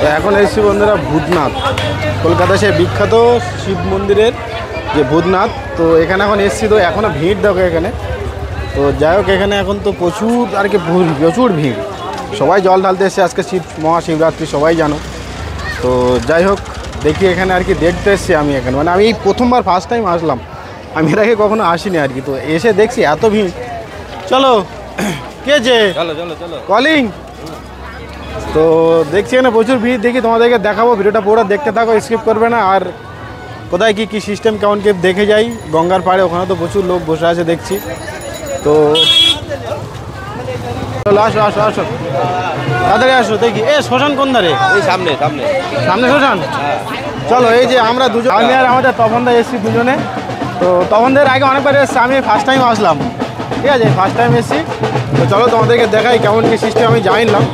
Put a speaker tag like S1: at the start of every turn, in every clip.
S1: তো এখন এসেছি বন্ধুরা ভূতনাথ, কলকাতায় সে বিখ্যাত শিব মন্দিরের যে ভূতনাথ। তো এখানে এখন এসেছি, তো এখনও ভিড় দেখো এখানে। তো যাই হোক, এখানে এখন তো প্রচুর আর কি প্রচুর ভিড়, সবাই জল ঢালতে এসছে। আজকে মহাশিবরাত্রি সবাই জানো। তো যাই হোক, দেখি এখানে আর কি দেখতে এসছি আমি এখানে, মানে আমি এই প্রথমবার ফার্স্ট টাইম আসলাম, আমি এর আগে কখনো আসিনি আর কি। তো এসে দেখছি এত ভিড়। চলো কে যে কলিং। তো দেখছি এখানে প্রচুর ভিড়, দেখি তোমাদেরকে দেখাবো, ভিডিওটা পুরো দেখতে থাকো, স্কিপ করবে না। আর কোথায় কী সিস্টেম কেমন কে দেখে যাই। গঙ্গার পাড়ে ওখানে তো প্রচুর লোক বসে আছে দেখছি। তো চলো আসো আসো আসো, তাড়াতাড়ি আসো। দেখি শ্মশান কোন ধারে?
S2: এই সামনে সামনে
S1: সামনে শ্মশান। চলো, এই যে আমরা দুজন, আমি আর আমাদের তপনদা এসেছি দুজনে। তো তপনদের আগে অনেকবার এসেছি, আমি ফার্স্ট টাইম আসলাম, ঠিক আছে, ফার্স্ট টাইম এসেছি। তো চলো তোমাদেরকে দেখাই কেমন কী সিস্টেম আমি জানলাম।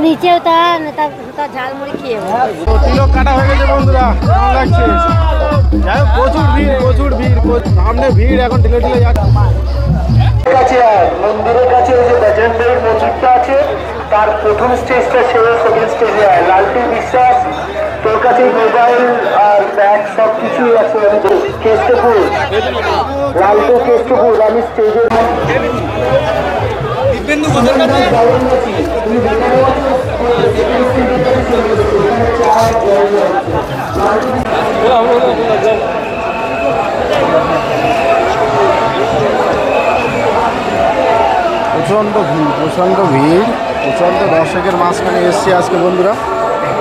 S3: नीचे उतार झालमुड़ी किए
S1: তিলক কাটা হয়ে গেছে বন্ধুরা, কেমন লাগছে? যাই হোক, প্রচুর ভিড় সামনে ভিড়, এখন ঢিলে ঢিলে যাচ্ছে।
S4: মন্দিরের কাছে ওই যে বজরংবলীর মসজিদটা আছে, তার প্রথম স্টেজটা ছিল, সেকেন্ড স্টেজে লালটু বিশ্বাস, তোর কাছে মোবাইল আর ব্যাগ সব কিছুই আছে। কেষ্টপুর লালটু কেষ্টপুর, আমি স্টেজে
S1: প্রচণ্ড ভিড় প্রচণ্ড দর্শকের মাঝখানে এসছি আজকে বন্ধুরা।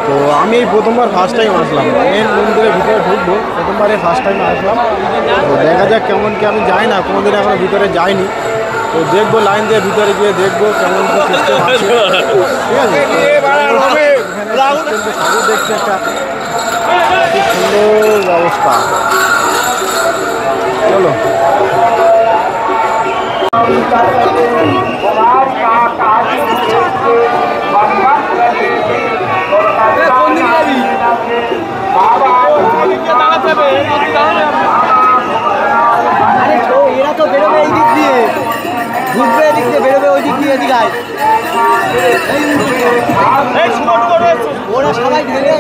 S1: তো আমি এই প্রথমবার ফার্স্ট টাইম আসলাম, মেন মন্দিরের ভিতরে ঢুকবো, প্রথমবারে ফার্স্ট টাইম আসলাম। তো দেখা যাক কেমন কি, আমি যাই না কোনোদিন এখনো ভিতরে যাইনি। তো দেখবো, লাইন দিয়ে ভিতরে গিয়ে দেখবো কেমন কি সিস্টেম আছে, ঠিক আছে। সবই দেখছি, একটা খুব সুন্দর ব্যবস্থা। চলো
S2: এরা তো বেরোবে এই দিক দিয়ে, ঘুরবে এদিক দিয়ে, বেরোবে ওই দিক দিয়ে, এদিকে ওরা সবাই ঢেলে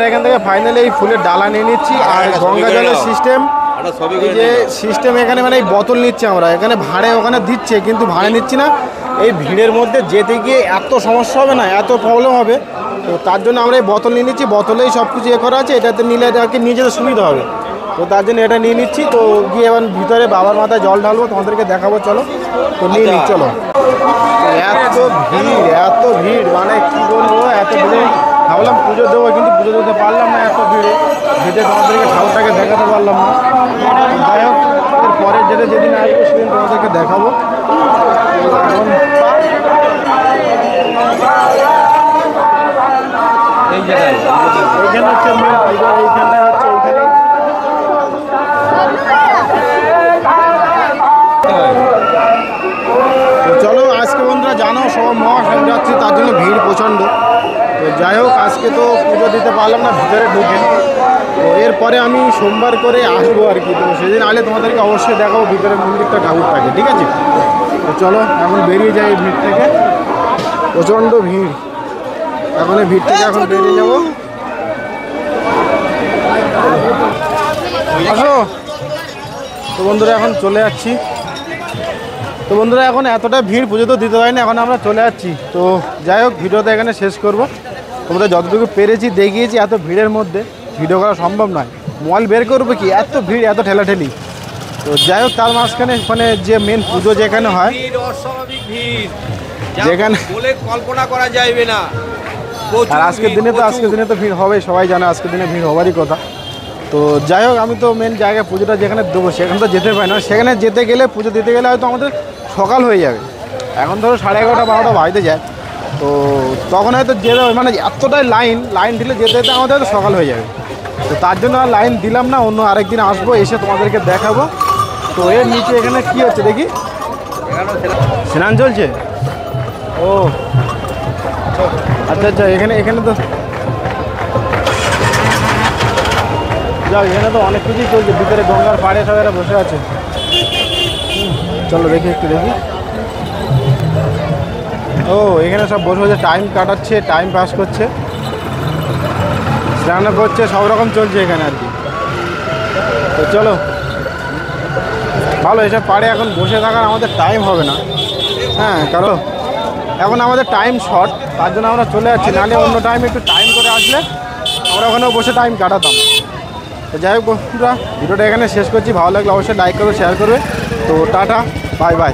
S1: এখান থেকে ফাইনালি এই ফুলের ডালা নিয়ে নিচ্ছি। আর গঙ্গা জলের সিস্টেম, এই যে সিস্টেম এখানে, মানে এই বোতল নিচ্ছে আমরা, এখানে ভাড়ে ওখানে দিচ্ছে, কিন্তু ভাড়ে নিচ্ছি না। এই ভিড়ের মধ্যে যেতে গিয়ে এত সমস্যা হবে না, এত প্রবলেম হবে, তো তার জন্য আমরা এই বোতল নিয়ে নিচ্ছি। বোতলেই সব কিছু করা আছে, এটাতে নিলে আর কি নিয়ে যেতে সুবিধা হবে, তো তার জন্য এটা নিয়ে নিচ্ছি। তো গিয়ে এবার ভিতরে বাবার মাথায় জল ঢালবো, তোমাদেরকে দেখাবো, চলো। তো নিয়ে নিই, চলো। এত ভিড় মানে কী বলবো, এত ভিড়ে ভাবলাম পুজো দেবো, কিন্তু পুজো দিতে পারলাম না, এত ভিড়ে তোমাদেরকে ঠাকুরটাকে দেখাতে পারলাম না। যাই হোক, এর পরের যেদিন আসবো সেদিন তোমাদেরকে দেখাবো। এখন এই জায়গায় এইখানে হচ্ছে মেন পুজো, এইখানটায় হচ্ছে, এইখানে তো চলো। আজকে বন্ধুরা জানো সব মহাশিবরাত্রি, তার জন্য ভিড় প্রচণ্ড। তো যাই হোক, আজকে তো পুজো দিতে পারলাম না ভিতরে ঢুকে। তো এরপরে আমি সোমবার করে আসবো আর কি। তো সেদিন আলে তোমাদেরকে অবশ্যই দেখাবো ভিতরে মন্দিরটা, ঠাকুরটাকে, ঠিক আছে। তো চলো এখন বেরিয়ে যাই এই ভিড় থেকে, প্রচণ্ড ভিড়। এখন এই ভিড় থেকে এখন বেরিয়ে যাবো। আসো। তো বন্ধুরা এখন চলে যাচ্ছি। তো বন্ধুরা এখন এতটা ভিড়, পুজো তো দিতে হয় না, এখন আমরা চলে যাচ্ছি। তো যাই হোক, ভিডিওটা এখানে শেষ করবো। তোমাদের যতটুকু পেরেছি দেখিয়েছি, এত ভিড়ের মধ্যে ভিডিও করা সম্ভব নয়, মোবাইল বের করবে কি, এত ভিড়, এত ঠেলাঠেলি। তো যাই হোক, তার মাঝখানে মানে যে মেন পুজো যেখানে হয়, যেখানে
S5: বলে কল্পনা করা যাবে না।
S1: আর আজকের দিনে তো ভিড় হবে, সবাই জানে আজকের দিনে ভিড় হবারই কথা। তো যাই হোক, আমি তো মেন জায়গায় পুজোটা যেখানে দেবো সেখানে তো যেতে পারি না। সেখানে যেতে গেলে, পুজো দিতে গেলে হয়তো আমাদের সকাল হয়ে যাবে। এখন ধরো 11:30 12টা বাজতে যায়, তো তখন হয়তো যেতে হবে, মানে এতটাই লাইন দিলে যেতে যেতে আমাদের হয়তো সকাল হয়ে যাবে। তো তার জন্য আর লাইন দিলাম না, অন্য আরেকদিন আসবো, এসে তোমাদেরকে দেখাবো। তো এর নিচে এখানে কি হচ্ছে দেখি, স্নান চলছে। ও আচ্ছা আচ্ছা, এখানে তো যাও, এখানে তো অনেক কিছুই চলছে। ভিতরে গঙ্গার পাড়ে সবাই বসে আছে। চলো দেখি, একটু দেখি। ও এখানে সব বসে বসে টাইম কাটাচ্ছে, টাইম পাস করছে, স্নান করছে, সব রকম চলছে এখানে আর কি। তো চলো, ভালো। এসব পাড়ে এখন বসে থাকার আমাদের টাইম হবে না, হ্যাঁ, কারণ এখন আমাদের টাইম শর্ট, তার জন্য আমরা চলে যাচ্ছি। নাহলে অন্য টাইমে একটু টাইম করে আসলে আমরা ওখানেও বসে টাইম কাটাতাম। তো যাই হোক বন্ধুরা, ভিডিওটা এখানে শেষ করছি। ভালো লাগলে অবশ্যই লাইক করবে, শেয়ার করবে। তো টাটা, বাই বাই।